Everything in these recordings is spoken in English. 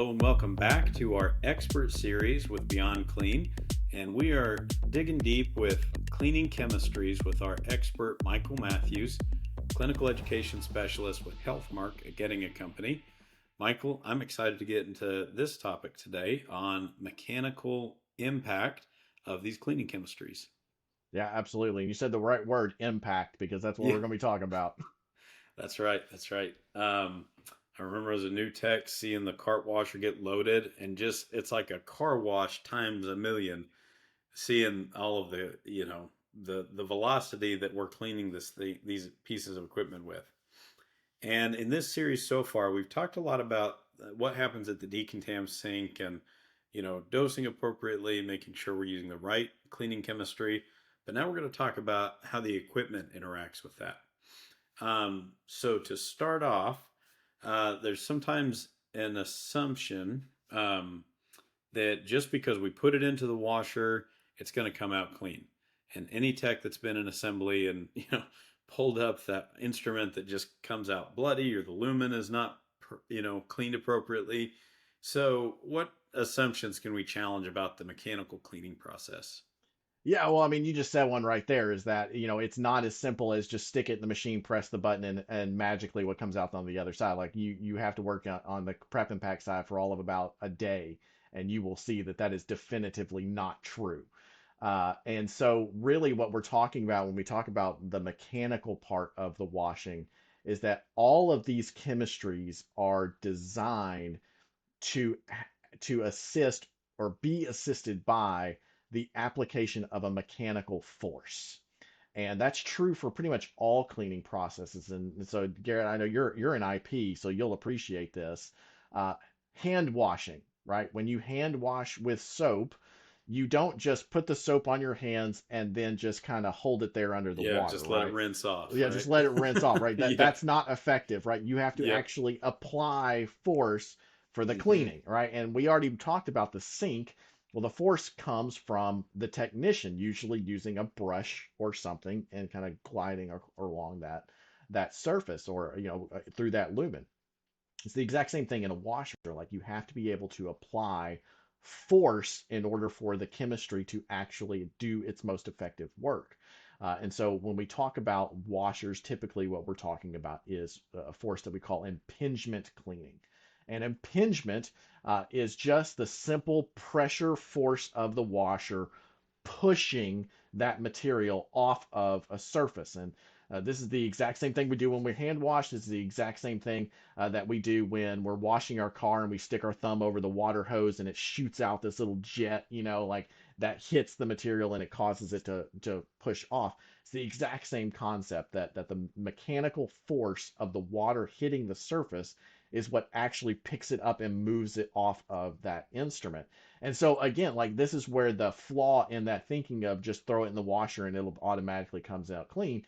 Hello and welcome back to our expert series with Beyond Clean. And we are digging deep with cleaning chemistries with our expert Michael Matthews, clinical education specialist with Healthmark, a Getinge company. Michael, I'm excited to get into this topic today on mechanical impact of these cleaning chemistries. Yeah, absolutely. You said the right word, impact, because that's what Yeah, we're going to be talking about. that's right. That's right. I remember as a new tech seeing the cart washer get loaded and just it's like a car wash times a million. Seeing all of the velocity that we're cleaning these pieces of equipment with. And in this series so far, we've talked a lot about what happens at the decontam sink and dosing appropriately, making sure we're using the right cleaning chemistry. But now we're going to talk about how the equipment interacts with that. So to start off, there's sometimes an assumption that just because we put it into the washer, it's going to come out clean. And any tech that's been in assembly and pulled up that instrument that just comes out bloody or the lumen is not cleaned appropriately. So, what assumptions can we challenge about the mechanical cleaning process? Yeah, well, I mean, you just said one right there is that, it's not as simple as just stick it in the machine, press the button, and magically what comes out on the other side. Like you have to work on the prep and pack side for all of about a day, and you will see that that is definitively not true. And so, really, what we're talking about when we talk about the mechanical part of the washing is that all of these chemistries are designed to to assist or be assisted by the application of a mechanical force. And that's true for pretty much all cleaning processes. And so, Garrett, I know you're an IP, so you'll appreciate this. Uh, Hand washing, right? When you hand wash with soap, you don't just put the soap on your hands and then just kind of hold it there under the Yeah, water, just let it right? rinse off, Yeah, right? just let it rinse off, right? That Yeah, that's not effective, right? You have to yep. actually apply force for the Hmm. cleaning, right? And we already talked about the sink. Well, the force comes from the technician, usually using a brush or something and kind of gliding along that surface or through that lumen. It's the exact same thing in a washer. Like you have to be able to apply force in order for the chemistry to actually do its most effective work. And so when we talk about washers, typically what we're talking about is a force that we call impingement cleaning. And impingement is just the simple pressure force of the washer pushing that material off of a surface. And this is the exact same thing we do when we hand wash. This is the exact same thing that we do when we're washing our car and we stick our thumb over the water hose and it shoots out this little jet, like that hits the material and it causes it to push off. It's the exact same concept that the mechanical force of the water hitting the surface is what actually picks it up and moves it off of that instrument. And so again, like this is where the flaw in that thinking of just throw it in the washer and it'll automatically comes out clean,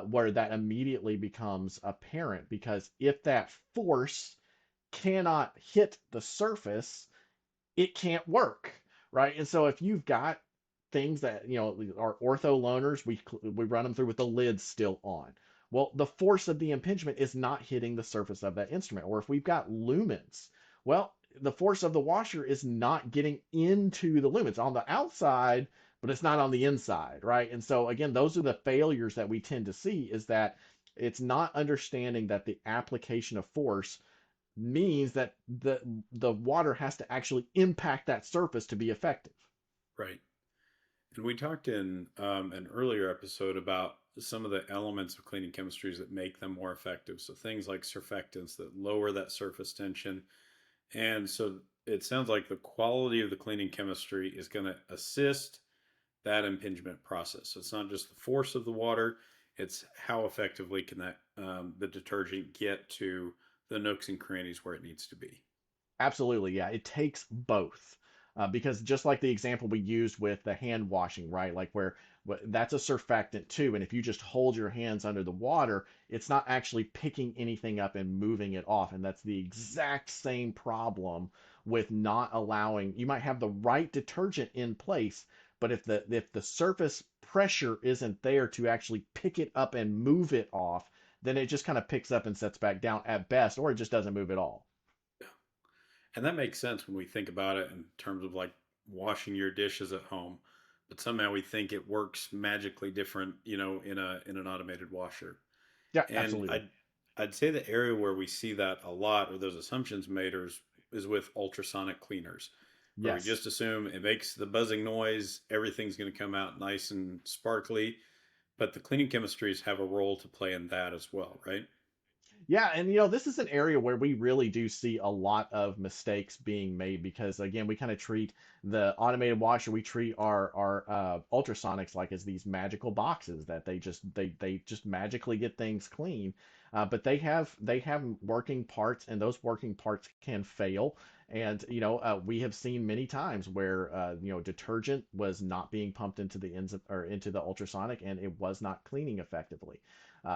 where that immediately becomes apparent because if that force cannot hit the surface, it can't work, right? And so if you've got things that are ortho loaners, we run them through with the lid still on. Well, the force of the impingement is not hitting the surface of that instrument. Or if we've got lumens, well, the force of the washer is not getting into the lumens on the outside, but it's not on the inside, right? And so again, those are the failures that we tend to see is that it's not understanding that the application of force means that the water has to actually impact that surface to be effective. Right. And we talked in an earlier episode about some of the elements of cleaning chemistries that make them more effective. So things like surfactants that lower that surface tension. And so it sounds like the quality of the cleaning chemistry is going to assist that impingement process. So it's not just the force of the water; it's how effectively can the detergent get to the nooks and crannies where it needs to be. Absolutely, yeah. It takes both. Because just like the example we used with the hand washing, right? Like where that's a surfactant too. And if you just hold your hands under the water, it's not actually picking anything up and moving it off. And that's the exact same problem with not allowing, you might have the right detergent in place, but if the surface pressure isn't there to actually pick it up and move it off, then it just kind of picks up and sets back down at best, or it just doesn't move at all. And that makes sense when we think about it in terms of like washing your dishes at home. But somehow we think it works magically different, in an automated washer. Yeah, And absolutely. I'd say the area where we see that a lot, or those assumptions made, is with ultrasonic cleaners, where we Yes. just assume it makes the buzzing noise, everything's going to come out nice and sparkly. But the cleaning chemistries have a role to play in that as well, right? Yeah, and this is an area where we really do see a lot of mistakes being made because again, we kind of treat the automated washer, we treat our ultrasonics like as these magical boxes that they just magically get things clean. But they have working parts, and those working parts can fail. And we have seen many times where detergent was not being pumped into the ends or into the ultrasonic, and it was not cleaning effectively.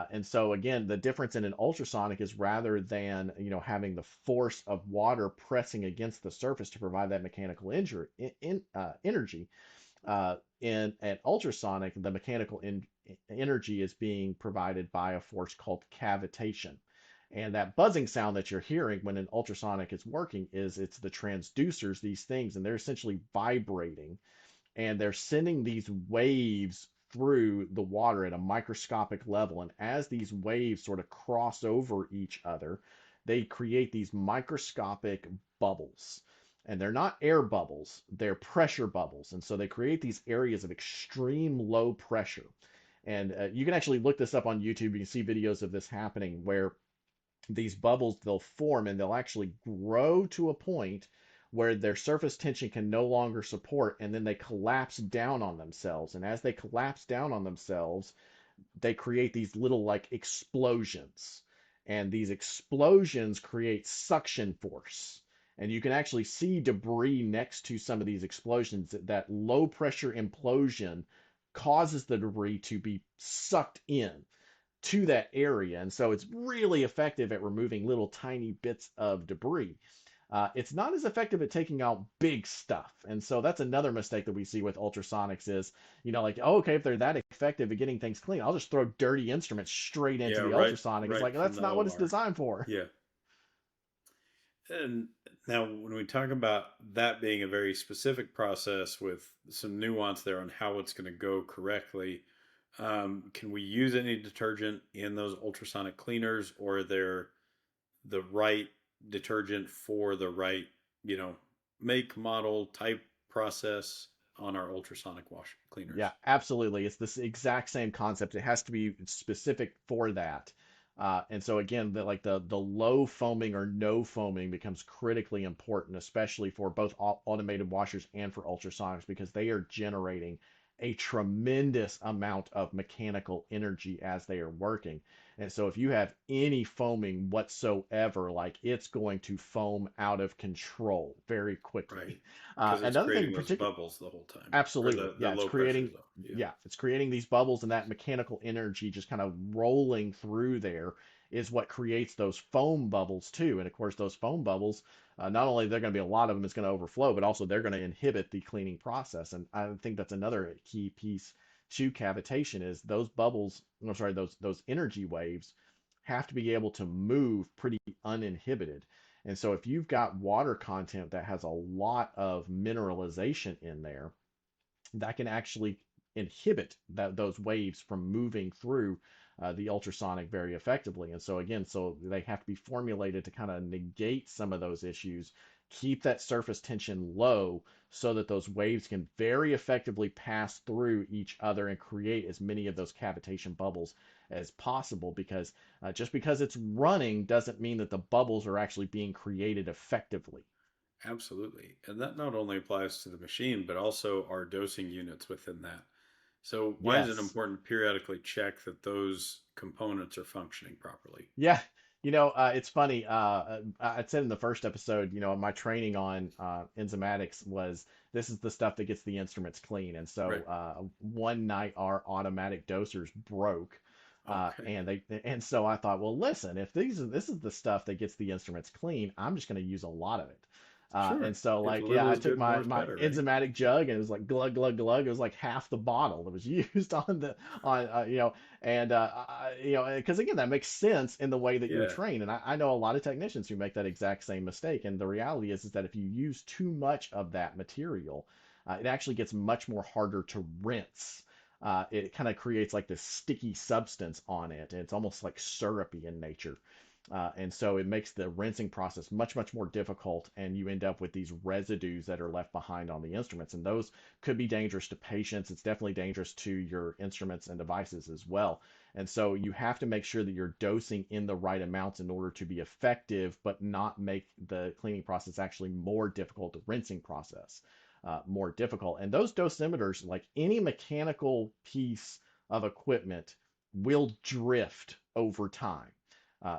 And so again, the difference in an ultrasonic is rather than having the force of water pressing against the surface to provide that mechanical energy. In an ultrasonic, the energy is being provided by a force called cavitation. And that buzzing sound that you're hearing when an ultrasonic is working it's the transducers, these things, and they're essentially vibrating, and they're sending these waves through the water at a microscopic level. And as these waves sort of cross over each other, they create these microscopic bubbles. And they're not air bubbles, they're pressure bubbles. And so they create these areas of extreme low pressure. And you can actually look this up on YouTube. You can see videos of this happening where these bubbles, they'll form and they'll actually grow to a point where their surface tension can no longer support, and then they collapse down on themselves. And as they collapse down on themselves, they create these little like explosions, and these explosions create suction force. And you can actually see debris next to some of these explosions. That low pressure implosion causes the debris to be sucked in to that area. And so it's really effective at removing little tiny bits of debris. It's not as effective at taking out big stuff. And so that's another mistake that we see with ultrasonics is, like, oh, okay, if they're that effective at getting things clean, I'll just throw dirty instruments straight Yeah, into the right, ultrasonic. It's right like, from that's the not what it's OR. designed for. Yeah. And now, when we talk about that being a very specific process with some nuance there on how it's going to go correctly, can we use any detergent in those ultrasonic cleaners, or are there the right detergent for the right, you know, make, model, type process on our ultrasonic wash Yeah, cleaners? absolutely. It's this exact same concept. It has to be specific for that. And so again, the low foaming or no foaming becomes critically important, especially for both automated washers and for ultrasonics, because they are generating a tremendous amount of mechanical energy as they are working. And so if you have any foaming whatsoever, like it's going to foam out of control very quickly. Right. Because it's Another thing, creating those particular. bubbles the whole time, or Absolutely. the Yeah, low pressures though. Yeah. it's creating these bubbles, and that mechanical energy just kind of rolling through there is what creates those foam bubbles too. And of course, those foam bubbles, not only they're going to be a lot of them, it's going to overflow, but also they're going to inhibit the cleaning process. And I think that's another key piece to cavitation is those bubbles, I'm sorry, those energy waves have to be able to move pretty uninhibited. And so if you've got water content that has a lot of mineralization in there, that can actually inhibit those waves from moving through the ultrasonic very effectively. And so again, so they have to be formulated to kind of negate some of those issues, keep that surface tension low so that those waves can very effectively pass through each other and create as many of those cavitation bubbles as possible. Because just because it's running doesn't mean that the bubbles are actually being created effectively. Absolutely. And that not only applies to the machine, but also our dosing units within that. So, why is it Yes. important to periodically check that those components are functioning properly? Yeah, it's funny. I said in the first episode, my training on enzymatics was this is the stuff that gets the instruments clean. And so Right. one night our automatic dosers broke, Okay. and so I thought, well, listen, if this is the stuff that gets the instruments clean, I'm just going to use a lot of it. Sure. And so If like, yeah, little I is took good, more my is my better, right? enzymatic jug and it was like glug glug glug. It was like half the bottle that was used on the on and because again that makes sense in the way that you're Yeah. trained. And I know a lot of technicians who make that exact same mistake. And the reality is that if you use too much of that material, it actually gets much more harder to rinse. It kind of creates like this sticky substance on it. And it's almost like syrupy in nature. And so it makes the rinsing process much, much more difficult, and you end up with these residues that are left behind on the instruments. And those could be dangerous to patients. It's definitely dangerous to your instruments and devices as well. And so you have to make sure that you're dosing in the right amounts in order to be effective, but not make the cleaning process actually more difficult, the rinsing process more difficult. And those dosimeters, like any mechanical piece of equipment, will drift over time,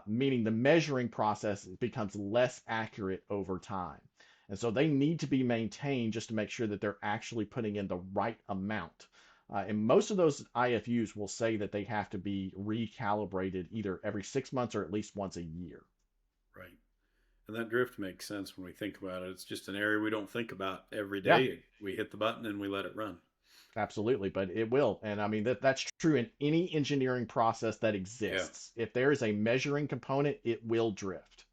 meaning the measuring process becomes less accurate over time. And so they need to be maintained just to make sure that they're actually putting in the right amount. And most of those IFUs will say that they have to be recalibrated either every 6 months or at least once a year. Right. And that drift makes sense when we think about it. It's just an area we don't think about every Yeah, day. We hit the button and we let it run. absolutely. But it will. And I mean, that's true in any engineering process that Yeah. exists. If there is a measuring component, it will drift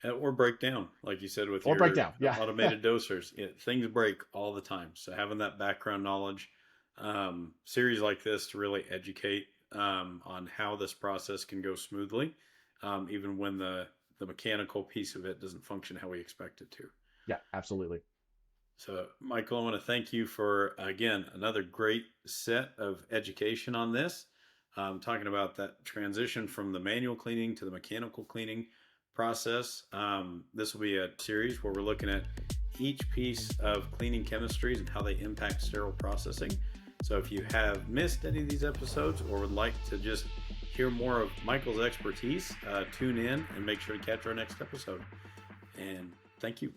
Or break down, like you said, with or break your down. Yeah. automated dosers. Things break all the time. So having that background knowledge, series like this to really educate on how this process can go smoothly, even when the mechanical piece of it doesn't function how we expect it to. Yeah, absolutely. So, Michael, I want to thank you for, again, another great set of education on this. Talking about that transition from the manual cleaning to the mechanical cleaning process. This will be a series where we're looking at each piece of cleaning chemistries and how they impact sterile processing. So, if you have missed any of these episodes or would like to just hear more of Michael's expertise, tune in and make sure to catch our next episode. And thank you.